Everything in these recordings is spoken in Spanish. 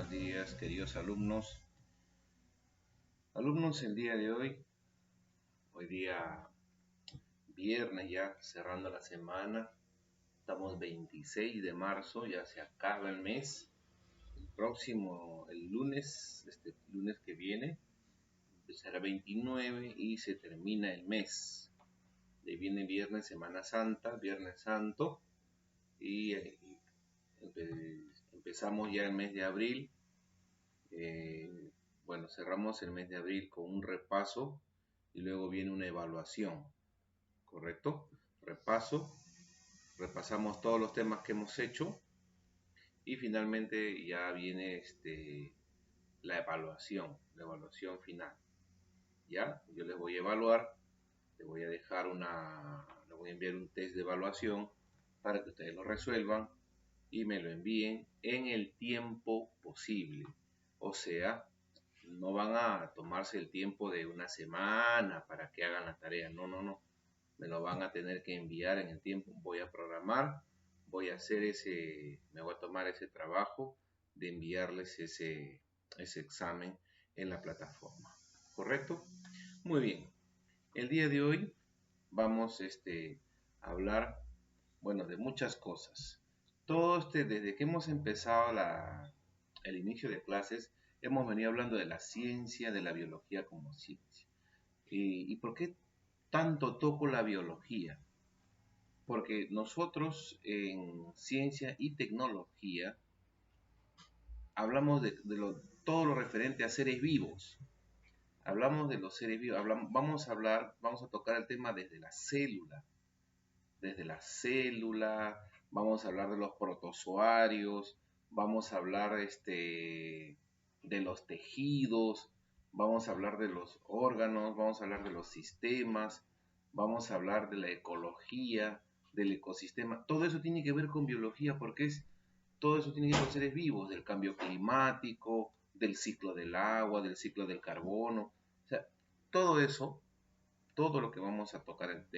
buenos días, queridos alumnos. Alumnos, el día de hoy día viernes ya cerrando la semana, estamos 26 de marzo, ya se acaba el mes. El próximo, el lunes, este lunes que viene, será 29 y se termina el mes. De viene viernes, Semana Santa, Viernes Santo, y empezamos ya el mes de abril. Bueno, cerramos el mes de abril con un repaso y luego viene una evaluación, ¿correcto? Repasamos todos los temas que hemos hecho y finalmente ya viene la evaluación final. ¿Ya? Yo les voy a evaluar, les voy a les voy a enviar un test de evaluación para que ustedes lo resuelvan y me lo envíen en el tiempo posible. O sea, no van a tomarse el tiempo de una semana para que hagan la tarea. No. Me lo van a tener que enviar en el tiempo. Voy a programar, me voy a tomar ese trabajo de enviarles ese examen en la plataforma. ¿Correcto? Muy bien. El día de hoy vamos a hablar, bueno, de muchas cosas. Desde que hemos empezado el inicio de clases, hemos venido hablando de la ciencia, de la biología como ciencia. ¿Y por qué tanto toco la biología? Porque nosotros en ciencia y tecnología hablamos de todo lo referente a seres vivos. Hablamos de los seres vivos, vamos a tocar el tema desde la célula. Vamos a hablar de los protozoarios, vamos a hablar de los tejidos, vamos a hablar de los órganos, vamos a hablar de los sistemas, vamos a hablar de la ecología, del ecosistema. Todo eso tiene que ver con biología porque todo eso tiene que ver con seres vivos, del cambio climático, del ciclo del agua, del ciclo del carbono. O sea, todo eso, todo lo que vamos a tocar los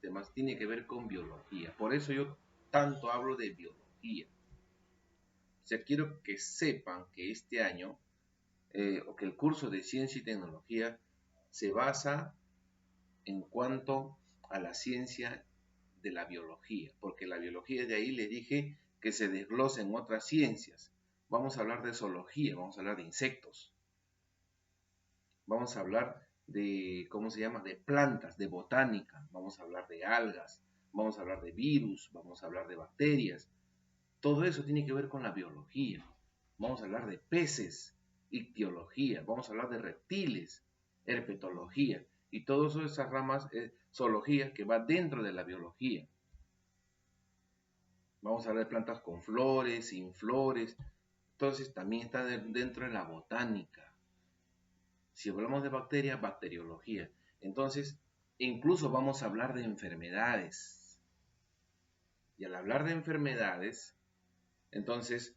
temas tiene que ver con biología. Por eso yo tanto hablo de biología. O sea, quiero que sepan que este año, o que el curso de ciencia y tecnología se basa en cuanto a la ciencia de la biología, porque la biología de ahí les dije que se desglosa en otras ciencias. Vamos a hablar de zoología, vamos a hablar de insectos, vamos a hablar de, ¿cómo se llama?, de plantas, de botánica, vamos a hablar de algas, vamos a hablar de virus, vamos a hablar de bacterias. Todo eso tiene que ver con la biología. Vamos a hablar de peces, ictiología, vamos a hablar de reptiles, herpetología, y todas esas ramas, zoología, que va dentro de la biología. Vamos a hablar de plantas con flores, sin flores, entonces también está dentro de la botánica. Si hablamos de bacterias, bacteriología. Entonces, incluso vamos a hablar de enfermedades. Y al hablar de enfermedades, entonces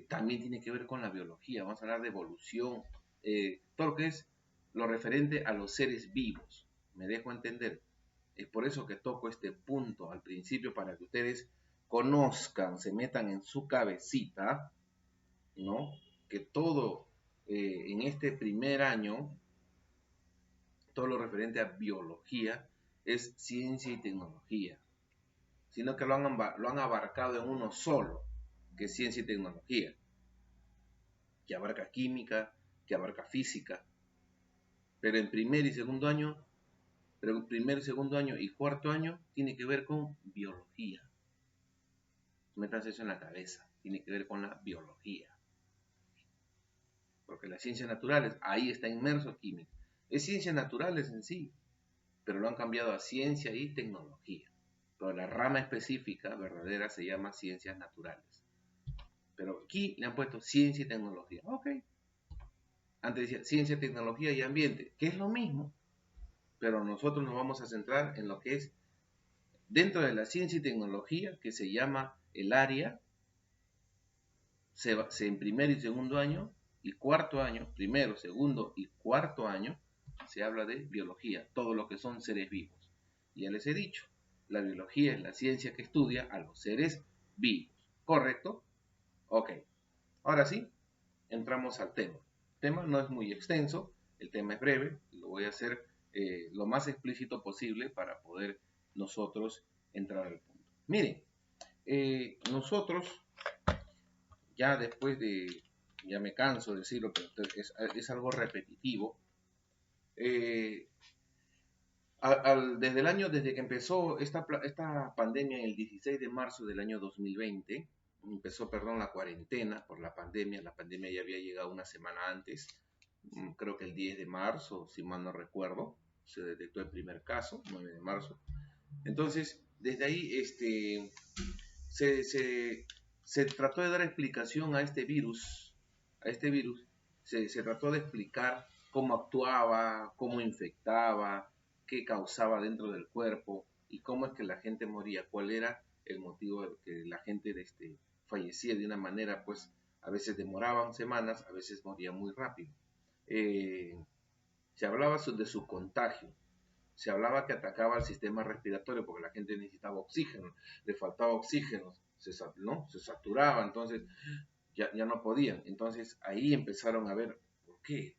también tiene que ver con la biología. Vamos a hablar de evolución, todo lo que es lo referente a los seres vivos. ¿Me dejo entender? Es por eso que toco este punto al principio para que ustedes conozcan, se metan en su cabecita, ¿no? Que todo en este primer año, todo lo referente a biología es ciencia y tecnología, sino que lo han abarcado en uno solo, que es ciencia y tecnología, que abarca química, que abarca física, pero en primer y segundo año y cuarto año tiene que ver con biología. Métanse eso en la cabeza, tiene que ver con la biología. Porque las ciencias naturales, ahí está inmerso química. Es ciencias naturales en sí, pero lo han cambiado a ciencia y tecnología. Pero la rama específica, verdadera, se llama ciencias naturales. Pero aquí le han puesto ciencia y tecnología. Ok. Antes decía ciencia, tecnología y ambiente, que es lo mismo. Pero nosotros nos vamos a centrar en lo que es dentro de la ciencia y tecnología, que se llama el área, en primer y segundo año y cuarto año, primero, segundo y cuarto año, se habla de biología, todo lo que son seres vivos. Y ya les he dicho, la biología es la ciencia que estudia a los seres vivos, ¿correcto? Ok. Ahora sí, entramos al tema. El tema no es muy extenso, el tema es breve, lo voy a hacer lo más explícito posible para poder nosotros entrar al punto. Miren, nosotros ya después de, ya me canso de decirlo, pero es algo repetitivo, eh, desde que empezó esta pandemia el 16 de marzo del año 2020, empezó, perdón, la cuarentena por la pandemia ya había llegado una semana antes, creo que el 10 de marzo, si mal no recuerdo, se detectó el primer caso, 9 de marzo. Entonces, desde ahí se, se, se trató de dar explicación a este virus, se trató de explicar cómo actuaba, cómo infectaba, qué causaba dentro del cuerpo y cómo es que la gente moría, cuál era el motivo de que la gente fallecía de una manera, pues a veces demoraban semanas, a veces moría muy rápido. Eh, Se hablaba de su contagio, se hablaba que atacaba al sistema respiratorio porque la gente necesitaba oxígeno, le faltaba oxígeno, ¿no? Se saturaba, entonces ya no podían. Entonces ahí empezaron a ver por qué.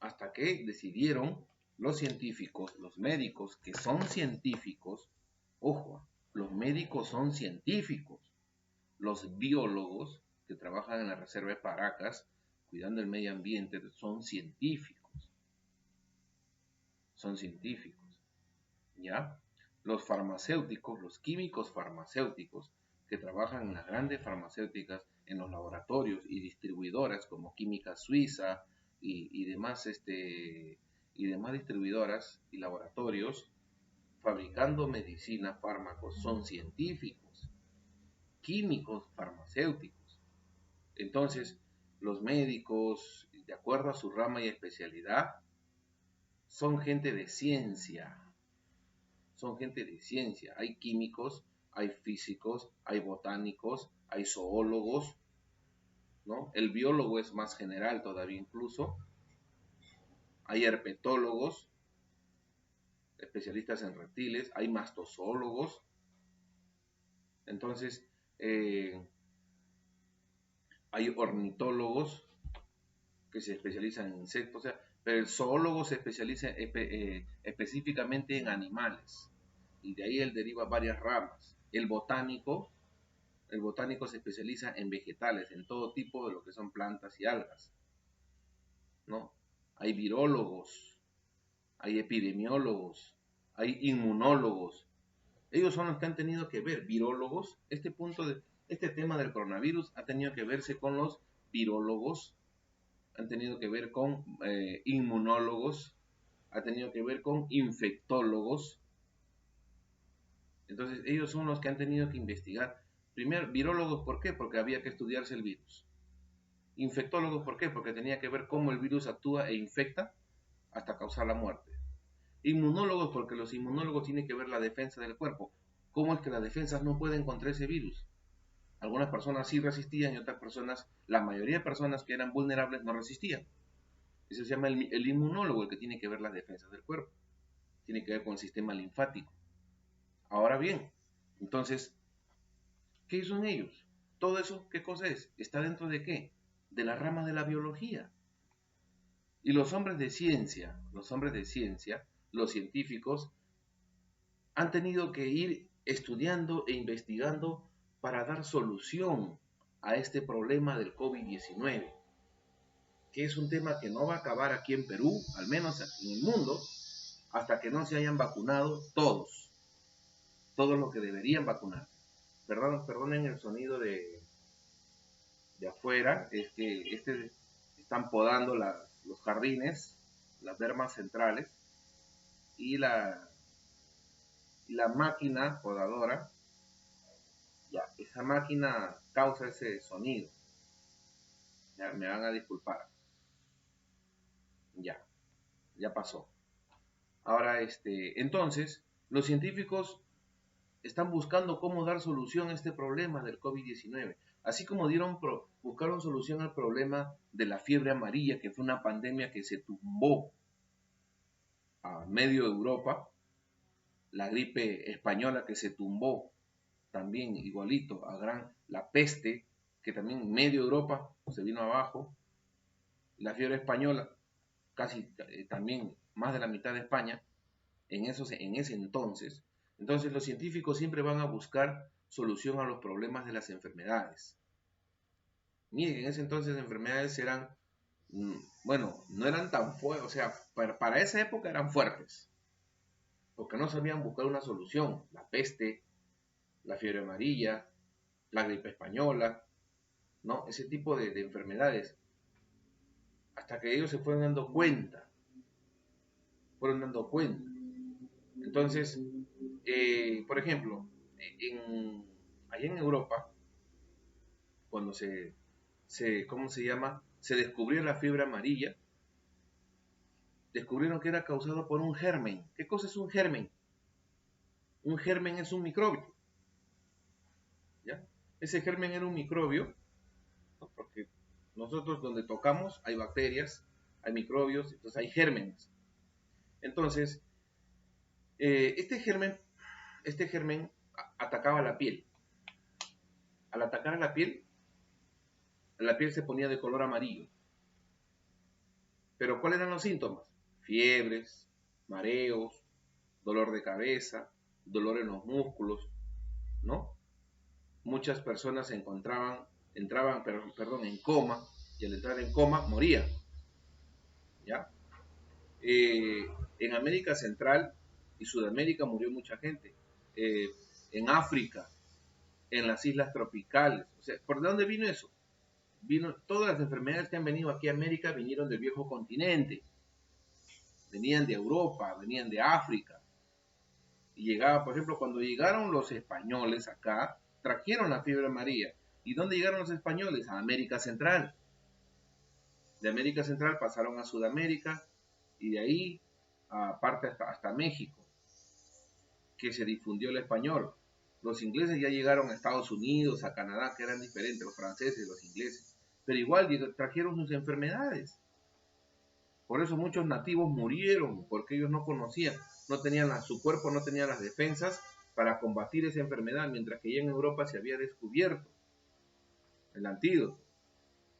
Hasta que decidieron los científicos, los médicos que son científicos, ojo, los médicos son científicos, los biólogos que trabajan en la reserva de Paracas, cuidando el medio ambiente, son científicos, ¿ya? Los farmacéuticos, los químicos farmacéuticos que trabajan en las grandes farmacéuticas, en los laboratorios y distribuidoras como Química Suiza y demás, y demás distribuidoras y laboratorios fabricando medicina, fármacos, son científicos, químicos farmacéuticos. Entonces, los médicos, de acuerdo a su rama y especialidad, son gente de ciencia, son gente de ciencia. Hay químicos, hay físicos, hay botánicos, hay zoólogos, ¿no? El biólogo es más general todavía incluso. Hay herpetólogos, especialistas en reptiles, hay mastozoólogos. Entonces, hay ornitólogos que se especializan en insectos, o sea, pero el zoólogo se especializa específicamente en animales y de ahí él deriva varias ramas. El botánico se especializa en vegetales, en todo tipo de lo que son plantas y algas, ¿no? Hay virólogos, hay epidemiólogos, hay inmunólogos. Ellos son los que han tenido que ver, virólogos, este tema del coronavirus ha tenido que verse con los virólogos, han tenido que ver con inmunólogos, ha tenido que ver con infectólogos. Entonces ellos son los que han tenido que investigar. Primero, virólogos, ¿por qué? Porque había que estudiarse el virus. Infectólogos, ¿por qué? Porque tenía que ver cómo el virus actúa e infecta hasta causar la muerte. Inmunólogos, porque los inmunólogos tienen que ver la defensa del cuerpo. ¿Cómo es que las defensas no pueden contra ese virus? Algunas personas sí resistían y otras personas, la mayoría de personas que eran vulnerables no resistían. Eso se llama el inmunólogo, el que tiene que ver las defensas del cuerpo. Tiene que ver con el sistema linfático. Ahora bien, entonces, ¿qué son ellos? Todo eso, ¿qué cosa es? ¿Está dentro de qué? De la rama de la biología. Y los hombres de ciencia, los científicos, han tenido que ir estudiando e investigando para dar solución a este problema del COVID-19, que es un tema que no va a acabar aquí en Perú, al menos en el mundo, hasta que no se hayan vacunado todos los que deberían vacunar. Perdonen el sonido de afuera, es que están podando los jardines, las dermas centrales, y la máquina podadora, ya, esa máquina causa ese sonido. Ya, me van a disculpar. Ya, ya pasó. Ahora, entonces, los científicos están buscando cómo dar solución a este problema del COVID-19. Así como buscaron solución al problema de la fiebre amarilla, que fue una pandemia que se tumbó a medio Europa, la gripe española que se tumbó también igualito la peste, que también medio Europa se vino abajo, la fiebre española, casi también más de la mitad de España, en ese entonces. Entonces los científicos siempre van a buscar solución a los problemas de las enfermedades. Miren, en ese entonces las enfermedades eran, bueno, no eran tan fuertes, o sea, para esa época eran fuertes, porque no sabían buscar una solución. La peste, la fiebre amarilla, la gripe española, ¿no? Ese tipo de enfermedades. Hasta que ellos se fueron dando cuenta. Entonces, por ejemplo, allá en Europa, cuando ¿cómo se llama? Se descubrió la fiebre amarilla, descubrieron que era causado por un germen. ¿Qué cosa es un germen? Un germen es un microbio, ¿ya? Ese germen era un microbio, ¿no? Porque nosotros donde tocamos hay bacterias, hay microbios, entonces hay gérmenes. Entonces, este germen atacaba la piel. Al atacar a la piel se ponía de color amarillo. Pero ¿cuáles eran los síntomas? Fiebres, mareos, dolor de cabeza, dolor en los músculos, ¿no? Muchas personas entraban en coma, y al entrar en coma morían, ¿ya? En América Central y Sudamérica murió mucha gente. En África, en las islas tropicales. O sea, ¿por dónde vino eso? Todas las enfermedades que han venido aquí a América vinieron del viejo continente. Venían de Europa, venían de África. Y llegaba, por ejemplo, cuando llegaron los españoles acá, trajeron la fiebre amarilla. ¿Y dónde llegaron los españoles? A América Central. De América Central pasaron a Sudamérica y de ahí aparte hasta México, que se difundió el español. Los ingleses ya llegaron a Estados Unidos, a Canadá, que eran diferentes, los franceses, los ingleses, pero igual trajeron sus enfermedades. Por eso muchos nativos murieron, porque ellos no conocían, su cuerpo no tenía las defensas para combatir esa enfermedad, mientras que ya en Europa se había descubierto el antídoto.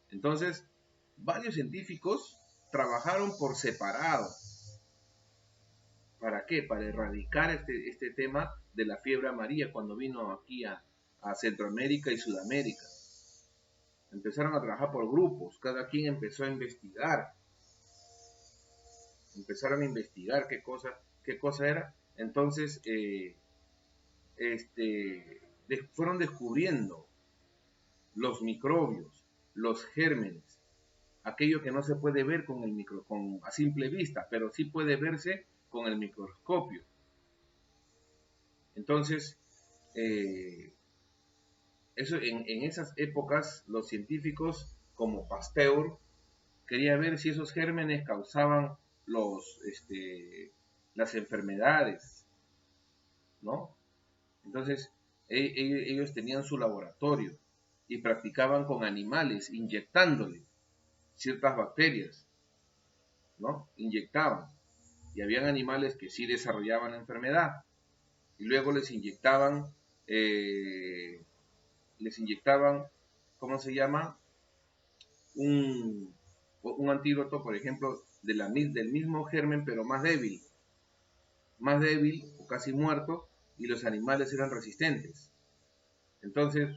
Entonces, varios científicos trabajaron por separado. ¿Para qué? Para erradicar este tema de la fiebre amarilla cuando vino aquí a Centroamérica y Sudamérica. Empezaron a trabajar por grupos, cada quien empezó a investigar. Empezaron a investigar qué cosa era. Entonces, fueron descubriendo los microbios, los gérmenes, aquello que no se puede ver a simple vista, pero sí puede verse con el microscopio. Entonces, eso en esas épocas los científicos como Pasteur quería ver si esos gérmenes causaban las enfermedades, ¿no? Entonces, ellos tenían su laboratorio y practicaban con animales, inyectándole ciertas bacterias, ¿no? Inyectaban. Y habían animales que sí desarrollaban la enfermedad. Y luego les inyectaban, ¿cómo se llama? Un antídoto, por ejemplo, del mismo germen, pero más débil o casi muerto, y los animales eran resistentes. Entonces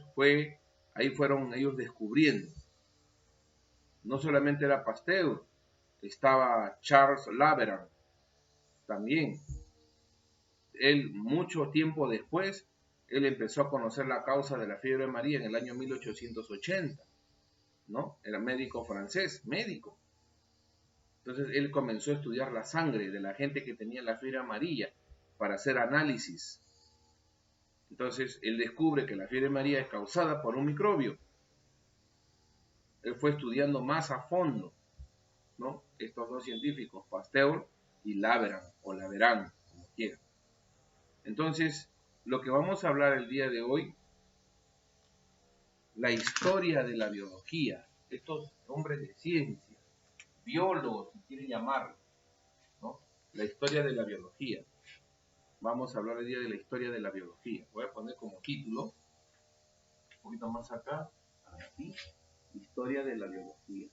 ahí fueron ellos descubriendo. No solamente era Pasteur, estaba Charles Laveran también. Él, mucho tiempo después, él empezó a conocer la causa de la fiebre amarilla en el año 1880, ¿no? Era médico francés, médico. Entonces él comenzó a estudiar la sangre de la gente que tenía la fiebre amarilla para hacer análisis. Entonces él descubre que la fiebre amarilla es causada por un microbio. Él fue estudiando más a fondo, ¿no? Estos dos científicos, Pasteur y Laveran, o Laveran, como quieran. Entonces, lo que vamos a hablar el día de hoy, la historia de la biología, estos hombres de ciencia, biólogos, si quieren llamarlo, ¿no? La historia de la biología. Vamos a hablar el día de la historia de la biología. Voy a poner como título, un poquito más acá. aquí, historia de la biología.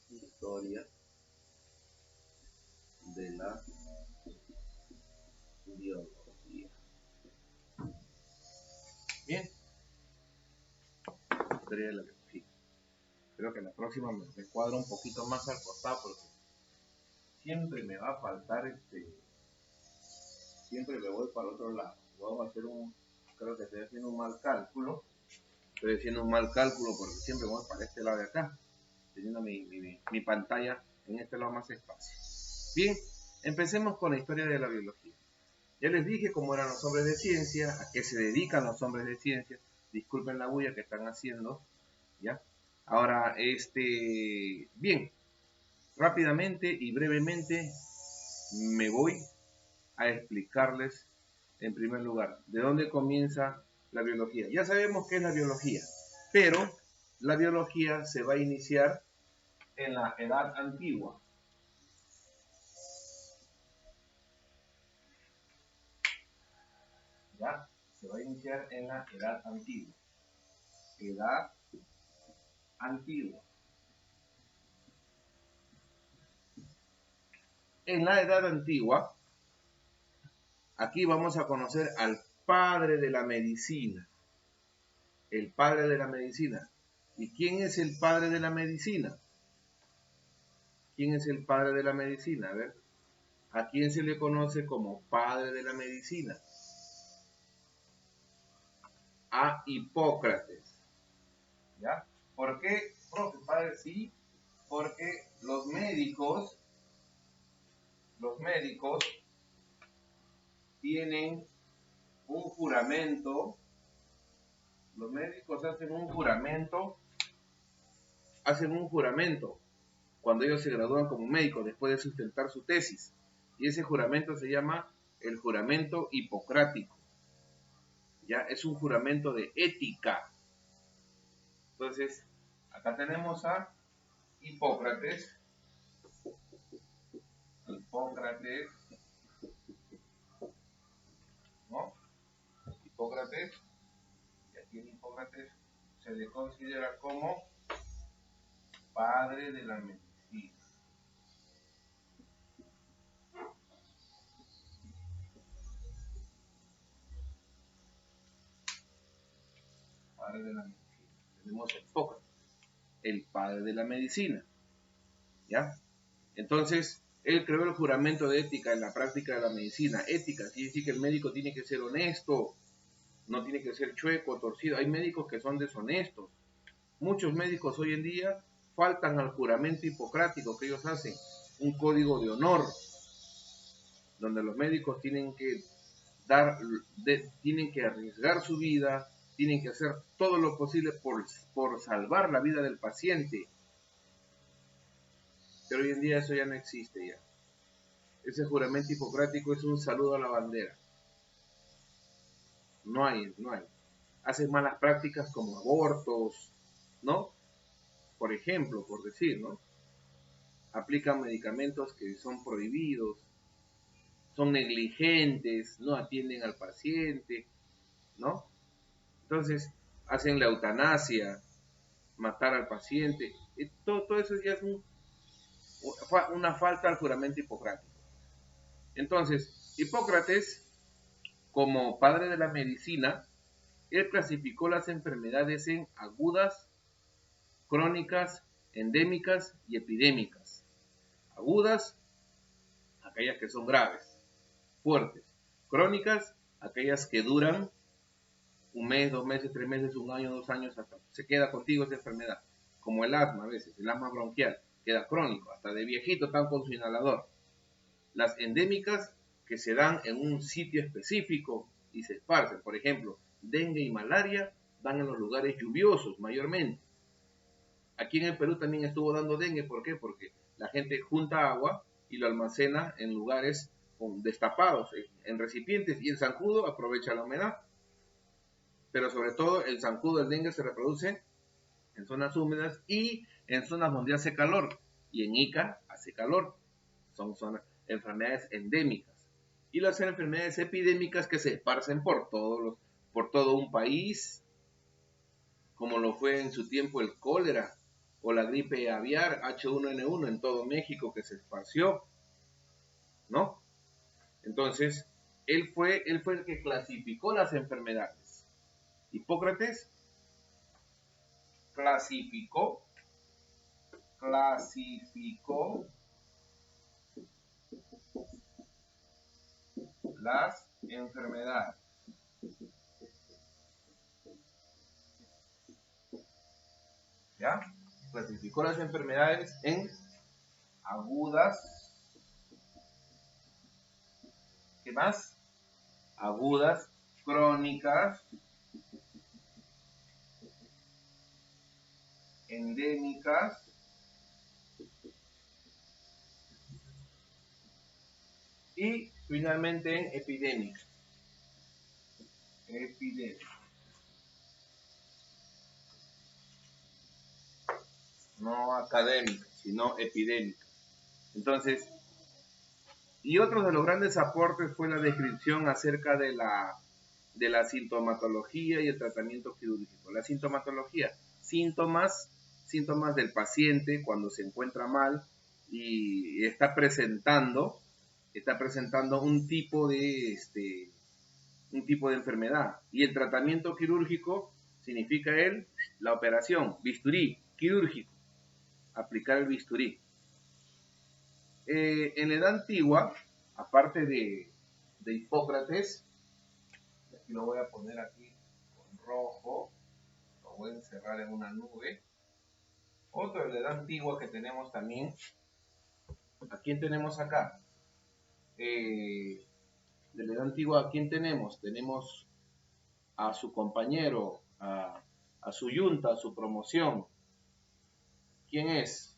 Historia de la biología. Bien. Historia de la biología. Creo que la próxima me cuadro un poquito más al costado porque siempre me va a faltar siempre me voy para otro lado. Vamos a hacer creo que estoy haciendo un mal cálculo. Estoy haciendo un mal cálculo porque siempre voy para este lado de acá, teniendo mi pantalla en este lado más espacio. Bien, empecemos con la historia de la biología. Ya les dije cómo eran los hombres de ciencia, a qué se dedican los hombres de ciencia. Disculpen la bulla que están haciendo, ¿ya? Ahora, bien, rápidamente y brevemente me voy a explicarles en primer lugar de dónde comienza la biología. Ya sabemos qué es la biología, pero la biología se va a iniciar en la Edad Antigua. ¿Ya? Se va a iniciar en la Edad Antigua. Edad Antigua. En la Edad Antigua, aquí vamos a conocer al padre de la medicina. El padre de la medicina. ¿Y quién es el padre de la medicina? ¿Quién es el padre de la medicina? A ver, ¿a quién se le conoce como padre de la medicina? A Hipócrates. ¿Ya? ¿Por qué, profe, padre? Sí, porque los médicos tienen un juramento. Los médicos hacen un juramento cuando ellos se gradúan como médicos después de sustentar su tesis. Y ese juramento se llama el juramento hipocrático. Ya es un juramento de ética. Entonces, acá tenemos a Hipócrates. ¿No? Hipócrates, y aquí en Hipócrates se le considera como padre de la medicina. Padre de la medicina. Tenemos a Hipócrates, el padre de la medicina. ¿Ya? Entonces, él creó el juramento de ética en la práctica de la medicina. Ética quiere decir que el médico tiene que ser honesto, no tiene que ser chueco, torcido. Hay médicos que son deshonestos. Muchos médicos hoy en día faltan al juramento hipocrático que ellos hacen, un código de honor, donde los médicos tienen que tienen que arriesgar su vida, tienen que hacer todo lo posible por salvar la vida del paciente. Pero hoy en día eso ya no existe ya. Ese juramento hipocrático es un saludo a la bandera. No hay. Hacen malas prácticas como abortos, ¿no? Por ejemplo, por decir, ¿no? Aplican medicamentos que son prohibidos, son negligentes, no atienden al paciente, ¿no? Entonces, hacen la eutanasia, matar al paciente. Todo eso ya es una falta al juramento hipocrático. Entonces, Hipócrates, como padre de la medicina, él clasificó las enfermedades en agudas, crónicas, endémicas y epidémicas. Agudas, aquellas que son graves, fuertes. Crónicas, aquellas que duran un mes, 2 meses, 3 meses, 1 año, 2 años, hasta se queda contigo esa enfermedad. Como el asma a veces, el asma bronquial, queda crónico, hasta de viejito están con su inhalador. Las endémicas, que se dan en un sitio específico y se esparcen. Por ejemplo, dengue y malaria dan en los lugares lluviosos mayormente. Aquí en el Perú también estuvo dando dengue. ¿Por qué? Porque la gente junta agua y lo almacena en lugares destapados, en recipientes, y el zancudo aprovecha la humedad. Pero sobre todo el zancudo del dengue se reproduce en zonas húmedas y en zonas donde hace calor. Y en Ica hace calor. Son enfermedades endémicas. Y las enfermedades epidémicas que se esparcen por todo un país como lo fue en su tiempo el cólera o la gripe aviar H1N1 en todo México que se esparció, ¿no? Entonces, él fue el que clasificó las enfermedades. Hipócrates clasificó las enfermedades. ¿Ya? Clasificó las enfermedades en agudas. ¿Qué más? Agudas, crónicas, endémicas y finalmente en epidémicas. No académicas, sino epidémicas. Entonces, y otro de los grandes aportes fue la descripción acerca de la sintomatología y el tratamiento quirúrgico. La sintomatología, síntomas del paciente cuando se encuentra mal y está presentando un tipo de enfermedad. Y el tratamiento quirúrgico significa la operación, bisturí, quirúrgico, aplicar el bisturí. En la edad antigua, aparte de Hipócrates, aquí lo voy a poner aquí con rojo, lo voy a encerrar en una nube. Otro de la edad antigua que tenemos también, ¿a quién tenemos acá? De la edad antigua, ¿a quién tenemos? Tenemos a su compañero, a su yunta, a su promoción. ¿Quién es?